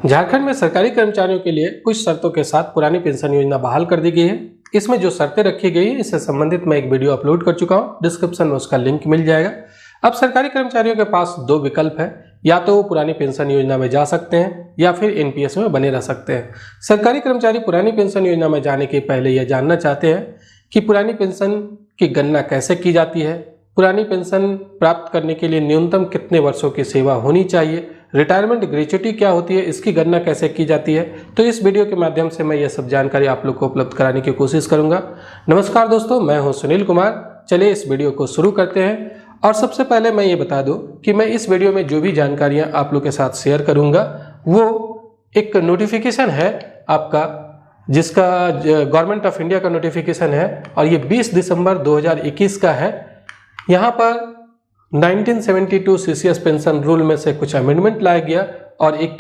झारखंड में सरकारी कर्मचारियों के लिए कुछ शर्तों के साथ पुरानी पेंशन योजना बहाल कर दी गई है। इसमें जो शर्तें रखी गई है इससे संबंधित मैं एक वीडियो अपलोड कर चुका हूं, डिस्क्रिप्शन में उसका लिंक मिल जाएगा। अब सरकारी कर्मचारियों के पास दो विकल्प है, या तो वो पुरानी पेंशन योजना में जा सकते हैं या फिर एनपीएस में बने रह सकते हैं। सरकारी कर्मचारी पुरानी पेंशन योजना में जाने के पहले यह जानना चाहते हैं कि पुरानी पेंशन की गणना कैसे की जाती है, पुरानी पेंशन प्राप्त करने के लिए न्यूनतम कितने वर्षों की सेवा होनी चाहिए, रिटायरमेंट ग्रेच्युटी क्या होती है, इसकी गणना कैसे की जाती है। तो इस वीडियो के माध्यम से मैं यह सब जानकारी आप लोग को उपलब्ध कराने की कोशिश करूंगा। नमस्कार दोस्तों, मैं हूं सुनील कुमार। चलिए इस वीडियो को शुरू करते हैं। और सबसे पहले मैं ये बता दूं कि मैं इस वीडियो में जो भी जानकारियां आप लोग के साथ शेयर करूंगा वो एक नोटिफिकेशन है आपका, जिसका गवर्नमेंट ऑफ इंडिया का नोटिफिकेशन है और ये 20 दिसंबर 2021 का है। यहाँ पर 1972 सीसीएस पेंशन रूल में से कुछ अमेंडमेंट लाया गया और एक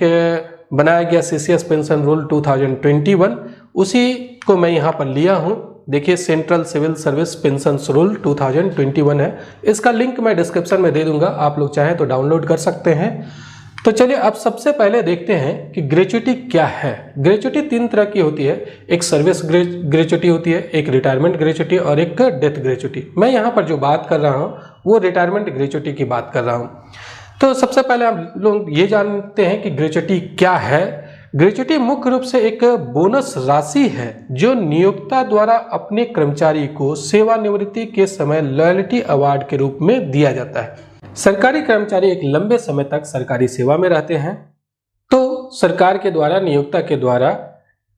बनाया गया सीसीएस पेंशन रूल 2021, उसी को मैं यहाँ पर लिया हूँ। देखिए, central civil service pension rule 2021 है। इसका लिंक मैं डिस्क्रिप्शन में दे दूंगा, आप लोग चाहें तो डाउनलोड कर सकते हैं। तो चलिए अब सबसे पहले देखते हैं कि ग्रेच्युटी क्या है। ग्रेच्युटी तीन तरह की होती है, एक सर्विस ग्रेच्युटी होती है, एक रिटायरमेंट ग्रेच्युटी और एक डेथ ग्रेच्युटी। मैं यहाँ पर जो बात कर रहा हूँ वो रिटायरमेंट ग्रेच्युटी की बात कर रहा हूँ। तो सबसे पहले हम लोग ये जानते हैं कि ग्रेच्युटी क्या है। ग्रेच्युटी मुख्य रूप से एक बोनस राशि है जो नियोक्ता द्वारा अपने कर्मचारी को सेवानिवृत्ति के समय लॉयल्टी अवार्ड के रूप में दिया जाता है। सरकारी कर्मचारी एक लंबे समय तक सरकारी सेवा में रहते हैं, तो सरकार के द्वारा, नियोक्ता के द्वारा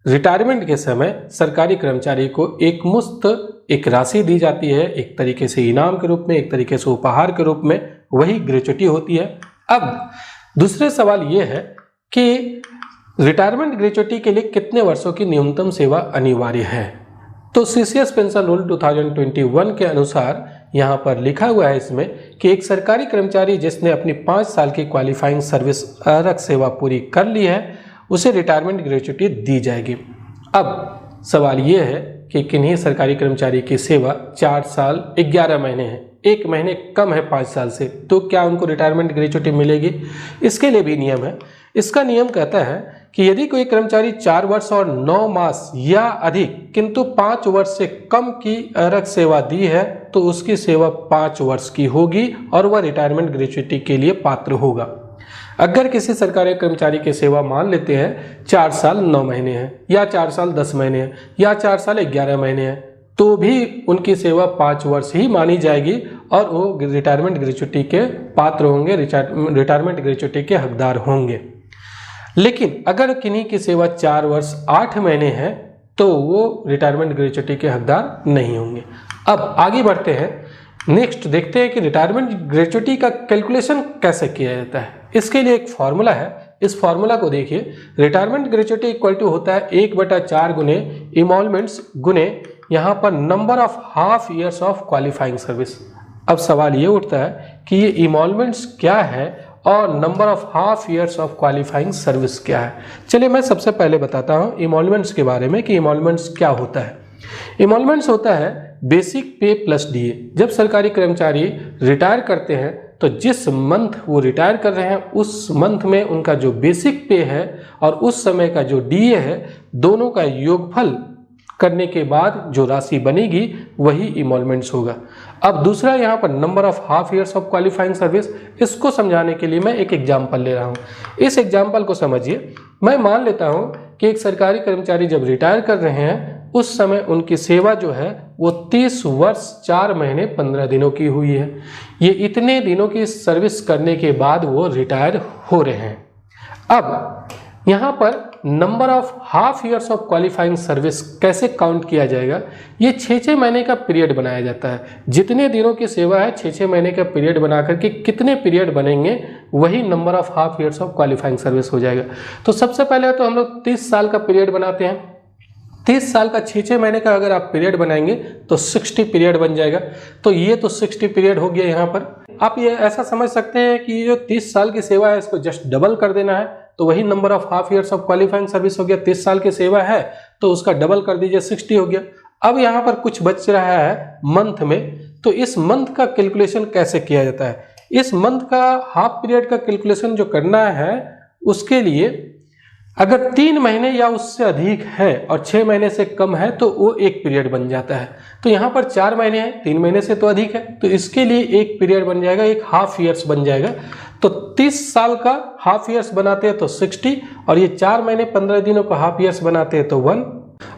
रिटायरमेंट के समय सरकारी कर्मचारी को एक मुश्त एक राशि दी जाती है, एक तरीके से इनाम के रूप में, एक तरीके से उपहार के रूप में, वही ग्रेच्युटी होती है। अब दूसरे सवाल ये है कि रिटायरमेंट ग्रेच्युटी के लिए कितने वर्षों की न्यूनतम सेवा अनिवार्य है। तो सीसीएस पेंशन रूल 2021 के अनुसार यहाँ पर लिखा हुआ है इसमें कि एक सरकारी कर्मचारी जिसने अपनी 5 साल की क्वालिफाइंग सर्विस आरक्षित सेवा पूरी कर ली है उसे रिटायरमेंट ग्रेच्युटी दी जाएगी। अब सवाल ये है कि किन्हीं सरकारी कर्मचारी की सेवा 4 साल 11 महीने है, 1 महीने कम है 5 साल से, तो क्या उनको रिटायरमेंट ग्रेच्युटी मिलेगी? इसके लिए भी नियम है। इसका नियम कहता है कि यदि कोई कर्मचारी 4 वर्ष और 9 मास या अधिक किंतु 5 वर्ष से कम की आरक्षित सेवा दी है तो उसकी सेवा 5 वर्ष की होगी और वह रिटायरमेंट ग्रेच्युटी के लिए पात्र होगा। अगर किसी सरकारी कर्मचारी की सेवा मान लेते हैं 4 साल 9 महीने हैं या 4 साल 10 महीने हैं या 4 साल 11 महीने हैं, तो भी उनकी सेवा 5 वर्ष ही मानी जाएगी और वो रिटायरमेंट ग्रेच्युटी के पात्र होंगे, रिटायरमेंट ग्रेच्युटी के हकदार होंगे। लेकिन अगर किन्हीं की सेवा 4 वर्ष 8 महीने है तो वो रिटायरमेंट ग्रेच्युटी के हकदार नहीं होंगे। अब आगे बढ़ते हैं, नेक्स्ट देखते हैं कि रिटायरमेंट ग्रेच्युटी का कैलकुलेशन कैसे किया जाता है। इसके लिए एक फॉर्मूला है, इस फॉर्मूला को देखिए। रिटायरमेंट ग्रेच्युटी इक्वल टू होता है 1/4 गुने इमॉल्वमेंट्स गुने यहाँ पर number of half years of qualifying service. अब सवाल ये उठता है कि ये इमॉल्वमेंट्स क्या है और number of half years of qualifying service क्या है। चलिए मैं सबसे पहले बताता हूँ इमॉल्वमेंट्स के बारे में कि इमॉल्वमेंट्स क्या होता है। इमॉल्वमेंट्स होता है बेसिक पे प्लस डीए। जब सरकारी कर्मचारी रिटायर करते हैं तो जिस मंथ वो रिटायर कर रहे हैं उस मंथ में उनका जो बेसिक पे है और उस समय का जो डीए है, दोनों का योगफल करने के बाद जो राशि बनेगी वही इमॉल्वमेंट्स होगा। अब दूसरा यहाँ पर number of half years of qualifying service, इसको समझाने के लिए मैं एक एग्जांपल ले रहा हूँ। इस एग्जांपल को समझिए। मैं मान लेता हूँ कि एक सरकारी कर्मचारी जब रिटायर कर रहे हैं उस समय उनकी सेवा जो है वो 30 वर्ष 4 महीने 15 दिनों की हुई है। ये इतने दिनों की सर्विस करने के बाद वो रिटायर हो रहे हैं। अब यहाँ पर number of half years of qualifying service कैसे काउंट किया जाएगा? ये 6-6 महीने का पीरियड बनाया जाता है। जितने दिनों की सेवा है 6-6 महीने का पीरियड बना करके कितने पीरियड बनेंगे वही number of half years of qualifying service हो जाएगा। तो सबसे पहले तो हम लोग 30 साल का पीरियड बनाते हैं। 30 साल का 6-6 महीने का अगर आप पीरियड बनाएंगे तो 60 पीरियड बन जाएगा। तो ये तो 60 पीरियड हो गया। यहाँ पर आप ये ऐसा समझ सकते हैं कि ये जो 30 साल की सेवा है इसको जस्ट डबल कर देना है, तो वही number of half years of qualifying service हो गया। 30 साल की सेवा है तो उसका डबल कर दीजिए, 60 हो गया। अब यहाँ पर कुछ बच रहा है मंथ में, तो इस मंथ का कैलकुलेशन कैसे किया जाता है? इस मंथ का हाफ पीरियड का कैलकुलेशन जो करना है उसके लिए अगर 3 महीने या उससे अधिक है और 6 महीने से कम है तो वो एक पीरियड बन जाता है। तो यहाँ पर 4 महीने हैं, 3 महीने से तो अधिक है, तो इसके लिए एक पीरियड बन जाएगा, एक हाफ ईयर्स बन जाएगा। तो 30 साल का हाफ ईयर्स बनाते हैं तो 60, और ये 4 महीने 15 दिनों को हाफ ईयर्स बनाते हैं तो 1।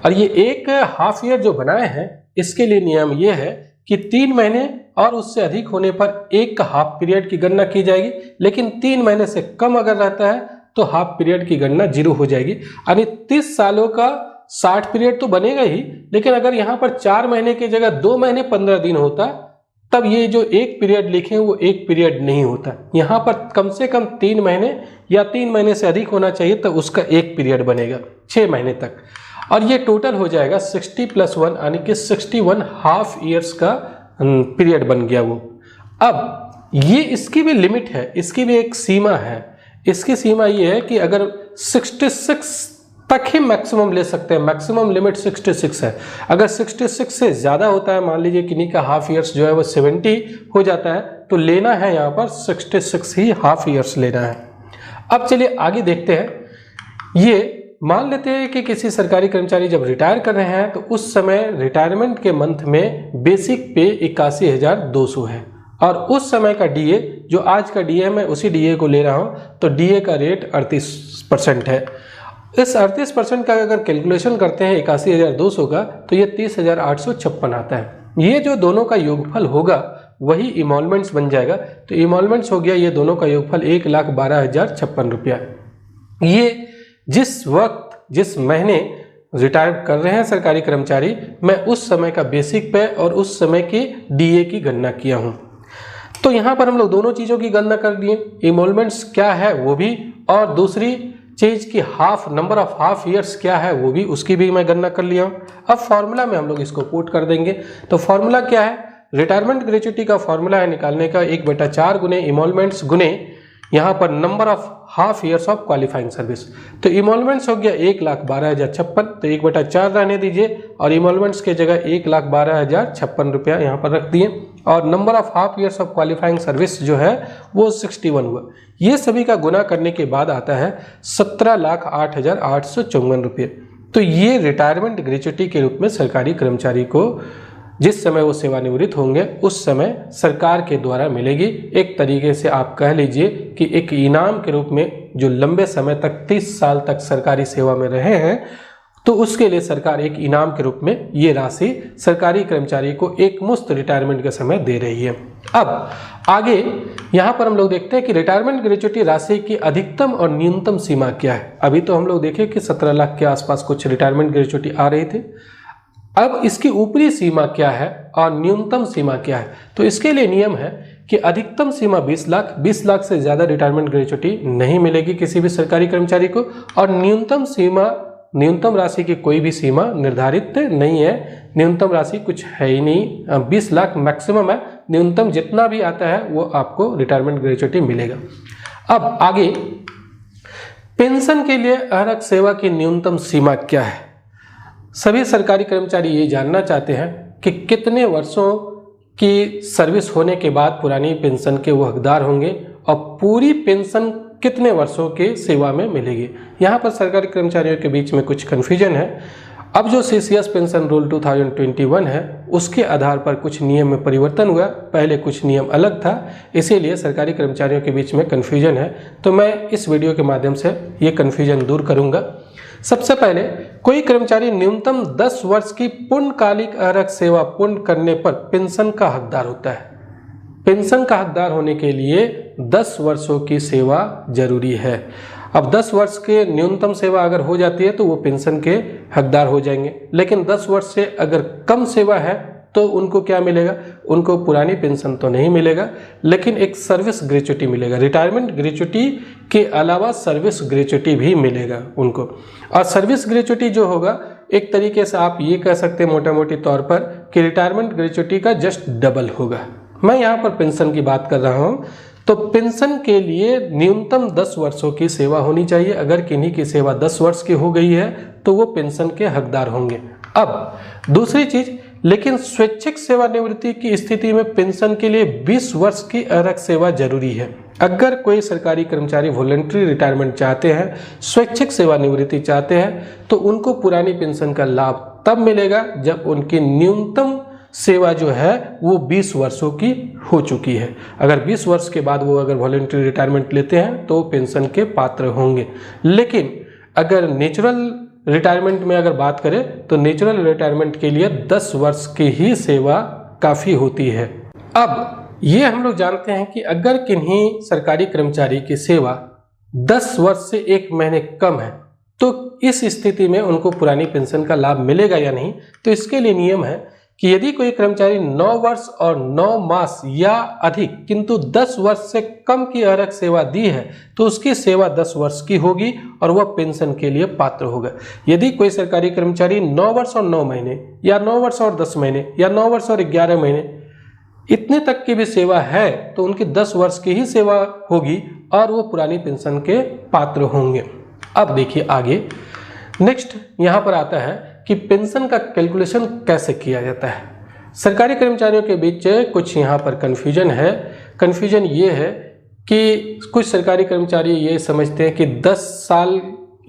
और ये एक हाफ ईयर जो बनाए हैं इसके लिए नियम ये है कि 3 महीने और उससे अधिक होने पर एक हाफ पीरियड की गणना की जाएगी, लेकिन 3 महीने से कम अगर रहता है तो हाफ पीरियड की गणना 0 हो जाएगी। यानी 30 सालों का 60 पीरियड तो बनेगा ही, लेकिन अगर यहाँ पर 4 महीने की जगह 2 महीने 15 दिन होता तब ये जो एक पीरियड लिखे वो एक पीरियड नहीं होता। यहाँ पर कम से कम 3 महीने या 3 महीने से अधिक होना चाहिए तो उसका एक पीरियड बनेगा 6 महीने तक, और ये टोटल हो जाएगा 60 + 1 यानी कि 61 हाफ ईयर्स का पीरियड बन गया वो। अब ये इसकी भी लिमिट है, इसकी भी एक सीमा है। इसकी सीमा ये है कि अगर 66 तक ही मैक्सिमम ले सकते हैं, मैक्सिमम लिमिट 66 है। अगर 66 से ज़्यादा होता है, मान लीजिए किन्हीं का हाफ ईयर्स जो है वो 70 हो जाता है, तो लेना है यहाँ पर 66 ही हाफ ईयर्स लेना है। अब चलिए आगे देखते हैं। ये मान लेते हैं कि किसी सरकारी कर्मचारी जब रिटायर कर रहे हैं तो उस समय रिटायरमेंट के मंथ में बेसिक पे 81,200 है, और उस समय का डीए जो आज का डीए मैं उसी डीए को ले रहा हूं, तो डीए का रेट 38% है। इस 38% का अगर कैलकुलेशन करते हैं 81,200 का, तो ये 30,856 आता है। ये जो दोनों का योगफल होगा वही इमॉल्वमेंट्स बन जाएगा। तो इमॉल्वमेंट्स हो गया ये दोनों का योगफल 1,12,056 रुपया। ये जिस वक्त जिस महीने रिटायर कर रहे हैं सरकारी कर्मचारी, मैं उस समय का बेसिक पे और उस समय की डीए की गणना किया हूं। तो यहाँ पर हम लोग दोनों चीज़ों की गणना कर दिए, इमॉल्वमेंट्स क्या है वो भी, और दूसरी चीज़ की नंबर ऑफ हाफ ईयर्स क्या है वो भी, उसकी भी मैं गणना कर लिया हूँ। अब फॉर्मूला में हम लोग इसको पुट कर देंगे। तो फॉर्मूला क्या है? रिटायरमेंट ग्रेच्युटी का फॉर्मूला है निकालने का 1/4 गुने इमॉल्वमेंट्स गुने यहाँ पर number of half years of qualifying service. तो इमॉल्वमेंट्स हो गया 1,12,056, तो 1/4 रहने दीजिए, और इमॉल्वमेंट्स के जगह 1,12,056 रुपया यहाँ पर रख दिए, और number of half years of qualifying service जो है वो 61 हुआ। ये सभी का गुना करने के बाद आता है 17,08,854 रुपये। तो ये रिटायरमेंट ग्रेच्युटी के रूप में सरकारी कर्मचारी को जिस समय वो सेवानिवृत्त होंगे उस समय सरकार के द्वारा मिलेगी। एक तरीके से आप कह लीजिए कि एक इनाम के रूप में, जो लंबे समय तक 30 साल तक सरकारी सेवा में रहे हैं, तो उसके लिए सरकार एक इनाम के रूप में ये राशि सरकारी कर्मचारी को एक मुश्त रिटायरमेंट के समय दे रही है। अब आगे यहाँ पर हम लोग देखते हैं कि रिटायरमेंट ग्रेच्युटी राशि की अधिकतम और न्यूनतम सीमा क्या है। अभी तो हम लोग देखें कि 17 लाख के आसपास कुछ रिटायरमेंट ग्रेच्युटी आ रही थी। अब इसकी ऊपरी सीमा क्या है और न्यूनतम सीमा क्या है? तो इसके लिए नियम है कि अधिकतम सीमा 20 लाख से ज़्यादा रिटायरमेंट ग्रेच्युटी नहीं मिलेगी किसी भी सरकारी कर्मचारी को, और न्यूनतम राशि की कोई भी सीमा निर्धारित नहीं है। न्यूनतम राशि कुछ है ही नहीं, 20 लाख मैक्सिमम है। न्यूनतम जितना भी आता है वो आपको रिटायरमेंट ग्रेच्युटी मिलेगा। अब आगे पेंशन के लिए अहरक सेवा की न्यूनतम सीमा क्या है? सभी सरकारी कर्मचारी ये जानना चाहते हैं कि कितने वर्षों की सर्विस होने के बाद पुरानी पेंशन के वो हकदार होंगे, और पूरी पेंशन कितने वर्षों के सेवा में मिलेगी। यहाँ पर सरकारी कर्मचारियों के बीच में कुछ कन्फ्यूजन है। अब जो सीसीएस पेंशन रूल 2021 है उसके आधार पर कुछ नियम में परिवर्तन हुआ। पहले कुछ नियम अलग था, इसीलिए सरकारी कर्मचारियों के बीच में कन्फ्यूजन है। तो मैं इस वीडियो के माध्यम से ये कन्फ्यूजन दूर करूँगा। सबसे पहले, कोई कर्मचारी न्यूनतम 10 वर्ष की पूर्णकालिक अहरक सेवा पूर्ण करने पर पेंशन का हकदार होता है। पेंशन का हकदार होने के लिए 10 वर्षों की सेवा जरूरी है। अब 10 वर्ष के न्यूनतम सेवा अगर हो जाती है तो वो पेंशन के हकदार हो जाएंगे, लेकिन 10 वर्ष से अगर कम सेवा है तो उनको क्या मिलेगा? उनको पुरानी पेंशन तो नहीं मिलेगा, लेकिन एक सर्विस ग्रेच्युटी मिलेगा। रिटायरमेंट ग्रेच्युटी के अलावा सर्विस ग्रेच्युटी भी मिलेगा उनको। और सर्विस ग्रेच्युटी जो होगा, एक तरीके से आप ये कह सकते हैं मोटा मोटी तौर पर कि रिटायरमेंट ग्रेच्युटी का जस्ट डबल होगा। मैं यहाँ पर पेंशन की बात कर रहा हूँ। तो पेंशन के लिए न्यूनतम 10 वर्षों की सेवा होनी चाहिए। अगर किन्हीं की सेवा 10 वर्ष की हो गई है तो वो पेंशन के हकदार होंगे। अब दूसरी चीज, लेकिन स्वैच्छिक सेवानिवृत्ति की स्थिति में पेंशन के लिए 20 वर्ष की अहरक सेवा जरूरी है। अगर कोई सरकारी कर्मचारी वॉलंटरी रिटायरमेंट चाहते हैं, स्वैच्छिक सेवानिवृत्ति चाहते हैं, तो उनको पुरानी पेंशन का लाभ तब मिलेगा जब उनकी न्यूनतम सेवा जो है वो 20 वर्षों की हो चुकी है। अगर 20 वर्ष के बाद वो अगर वॉलंटरी रिटायरमेंट लेते हैं तो पेंशन के पात्र होंगे। लेकिन अगर नेचुरल रिटायरमेंट में अगर बात करें तो नेचुरल रिटायरमेंट के लिए 10 वर्ष की ही सेवा काफ़ी होती है। अब ये हम लोग जानते हैं कि अगर किन्हीं सरकारी कर्मचारी की सेवा 10 वर्ष से 1 महीने कम है तो इस स्थिति में उनको पुरानी पेंशन का लाभ मिलेगा या नहीं। तो इसके लिए नियम है कि यदि कोई कर्मचारी 9 वर्ष और 9 मास या अधिक किंतु 10 वर्ष से कम की अरक सेवा दी है तो उसकी सेवा 10 वर्ष की होगी और वह पेंशन के लिए पात्र होगा। यदि कोई सरकारी कर्मचारी 9 वर्ष और 9 महीने या 9 वर्ष और 10 महीने या 9 वर्ष और 11 महीने इतने तक की भी सेवा है तो उनकी 10 वर्ष की ही सेवा होगी और वो पुरानी पेंशन के पात्र होंगे। अब देखिए आगे नेक्स्ट यहाँ पर आता है कि पेंशन का कैलकुलेशन कैसे किया जाता है। सरकारी कर्मचारियों के बीच कुछ यहाँ पर कन्फ्यूजन है। कन्फ्यूजन ये है कि कुछ सरकारी कर्मचारी ये समझते हैं कि 10 साल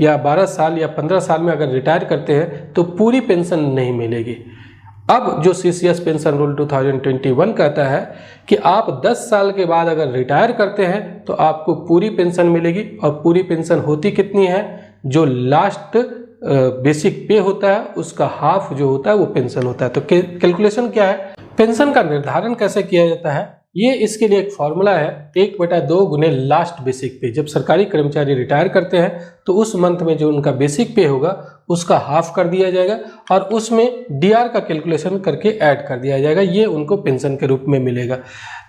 या 12 साल या 15 साल में अगर रिटायर करते हैं तो पूरी पेंशन नहीं मिलेगी। अब जो सीसीएस पेंशन रूल 2021 कहता है कि आप 10 साल के बाद अगर रिटायर करते हैं तो आपको पूरी पेंशन मिलेगी। और पूरी पेंशन होती कितनी है, जो लास्ट बेसिक पे होता है उसका हाफ जो होता है वो पेंशन होता है। तो कैलकुलेशन क्या है, पेंशन का निर्धारण कैसे किया जाता है, ये इसके लिए एक फॉर्मूला है 1/2 गुने लास्ट बेसिक पे। जब सरकारी कर्मचारी रिटायर करते हैं तो उस मंथ में जो उनका बेसिक पे होगा उसका हाफ कर दिया जाएगा और उसमें डीआर का कैलकुलेशन करके ऐड कर दिया जाएगा, ये उनको पेंशन के रूप में मिलेगा।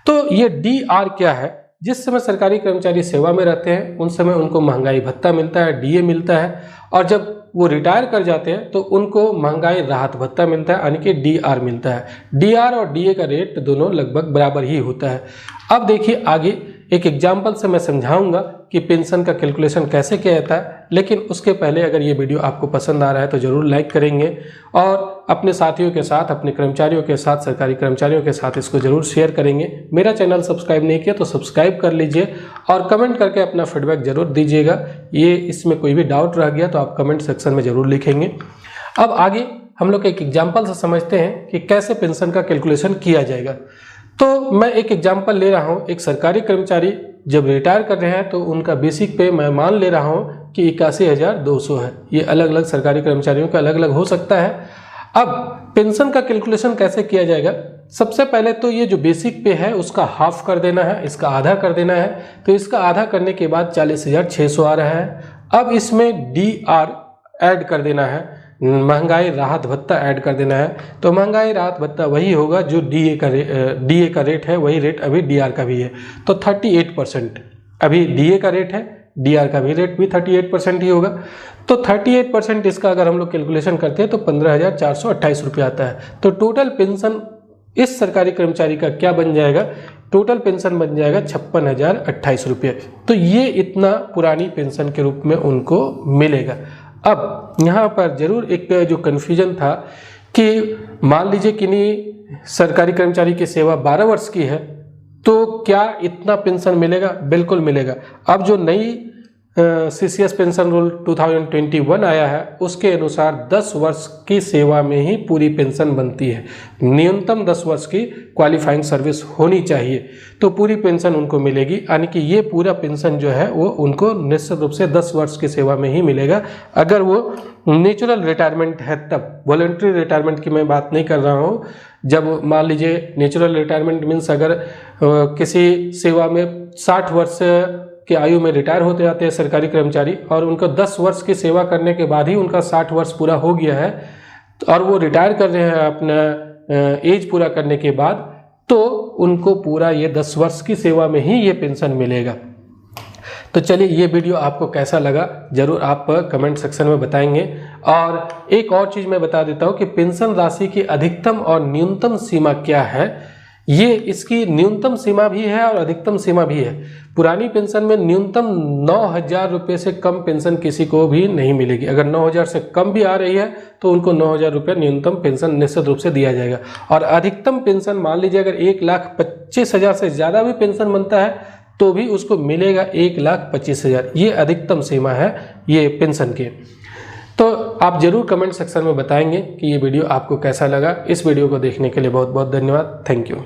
तो ये डीआर क्या है, जिस समय सरकारी कर्मचारी सेवा में रहते हैं उन समय उनको महंगाई भत्ता मिलता है, डीए मिलता है, और जब वो रिटायर कर जाते हैं तो उनको महंगाई राहत भत्ता मिलता है यानी कि डीआर मिलता है। डीआर और डीए का रेट दोनों लगभग बराबर ही होता है। अब देखिए आगे एक एग्जाम्पल से मैं समझाऊंगा कि पेंशन का कैलकुलेशन कैसे किया जाता है। लेकिन उसके पहले अगर ये वीडियो आपको पसंद आ रहा है तो ज़रूर लाइक करेंगे और अपने साथियों के साथ, अपने कर्मचारियों के साथ, सरकारी कर्मचारियों के साथ इसको ज़रूर शेयर करेंगे। मेरा चैनल सब्सक्राइब नहीं किया तो सब्सक्राइब कर लीजिए और कमेंट करके अपना फीडबैक ज़रूर दीजिएगा। ये इसमें कोई भी डाउट रह गया तो आप कमेंट सेक्शन में ज़रूर लिखेंगे। अब आगे हम लोग एक एग्जाम्पल से समझते हैं कि कैसे पेंशन का कैलकुलेशन किया जाएगा। तो मैं एक एग्जाम्पल ले रहा हूँ, एक सरकारी कर्मचारी जब रिटायर कर रहे हैं तो उनका बेसिक पे मैं मान ले रहा हूँ कि 81,200 है। ये अलग अलग सरकारी कर्मचारियों का अलग अलग हो सकता है। अब पेंशन का कैलकुलेशन कैसे किया जाएगा, सबसे पहले तो ये जो बेसिक पे है उसका हाफ कर देना है, इसका आधा कर देना है। तो इसका आधा करने के बाद 40,600 आ रहा है। अब इसमें डीआर ऐड कर देना है, महंगाई राहत भत्ता ऐड कर देना है। तो महंगाई राहत भत्ता वही होगा जो डीए का रेट है, वही रेट अभी डीआर का भी है। तो 38% अभी डीए का रेट है, डीआर का भी रेट भी 38% ही होगा। तो 38% इसका अगर हम लोग कैलकुलेशन करते हैं तो 15,428 रुपये आता है। तो टोटल पेंशन इस सरकारी कर्मचारी का क्या बन जाएगा, टोटल पेंशन बन जाएगा 56,028 रुपये। तो ये इतना पुरानी पेंशन के रूप में उनको मिलेगा। अब यहाँ पर जरूर एक जो कन्फ्यूजन था कि मान लीजिए किन्हीं सरकारी कर्मचारी की सेवा 12 वर्ष की है तो क्या इतना पेंशन मिलेगा, बिल्कुल मिलेगा। अब जो नई सीसीएस पेंशन रूल 2021 आया है उसके अनुसार 10 वर्ष की सेवा में ही पूरी पेंशन बनती है। न्यूनतम 10 वर्ष की क्वालिफाइंग सर्विस होनी चाहिए तो पूरी पेंशन उनको मिलेगी। यानी कि ये पूरा पेंशन जो है वो उनको निश्चित रूप से 10 वर्ष की सेवा में ही मिलेगा। अगर वो नेचुरल रिटायरमेंट है तब, वॉलंटरी रिटायरमेंट की मैं बात नहीं कर रहा हूँ। जब मान लीजिए नेचुरल रिटायरमेंट मीन्स अगर किसी सेवा में 60 वर्ष की आयु में रिटायर होते जाते हैं सरकारी कर्मचारी और उनको 10 वर्ष की सेवा करने के बाद ही उनका 60 वर्ष पूरा हो गया है और वो रिटायर कर रहे हैं अपना एज पूरा करने के बाद, तो उनको पूरा ये 10 वर्ष की सेवा में ही ये पेंशन मिलेगा। तो चलिए ये वीडियो आपको कैसा लगा ज़रूर आप कमेंट सेक्शन में बताएंगे। और एक और चीज़ मैं बता देता हूँ कि पेंशन राशि की अधिकतम और न्यूनतम सीमा क्या है। ये इसकी न्यूनतम सीमा भी है और अधिकतम सीमा भी है। पुरानी पेंशन में न्यूनतम 9,000 रुपये से कम पेंशन किसी को भी नहीं मिलेगी। अगर 9,000 से कम भी आ रही है तो उनको 9,000 रुपये न्यूनतम पेंशन निश्चित रूप से दिया जाएगा। और अधिकतम पेंशन मान लीजिए अगर 1,25,000 से ज़्यादा भी पेंशन बनता है तो भी उसको मिलेगा 1,25,000। ये अधिकतम सीमा है ये पेंशन की। तो आप जरूर कमेंट सेक्शन में बताएंगे कि ये वीडियो आपको कैसा लगा। इस वीडियो को देखने के लिए बहुत बहुत धन्यवाद। Thank you.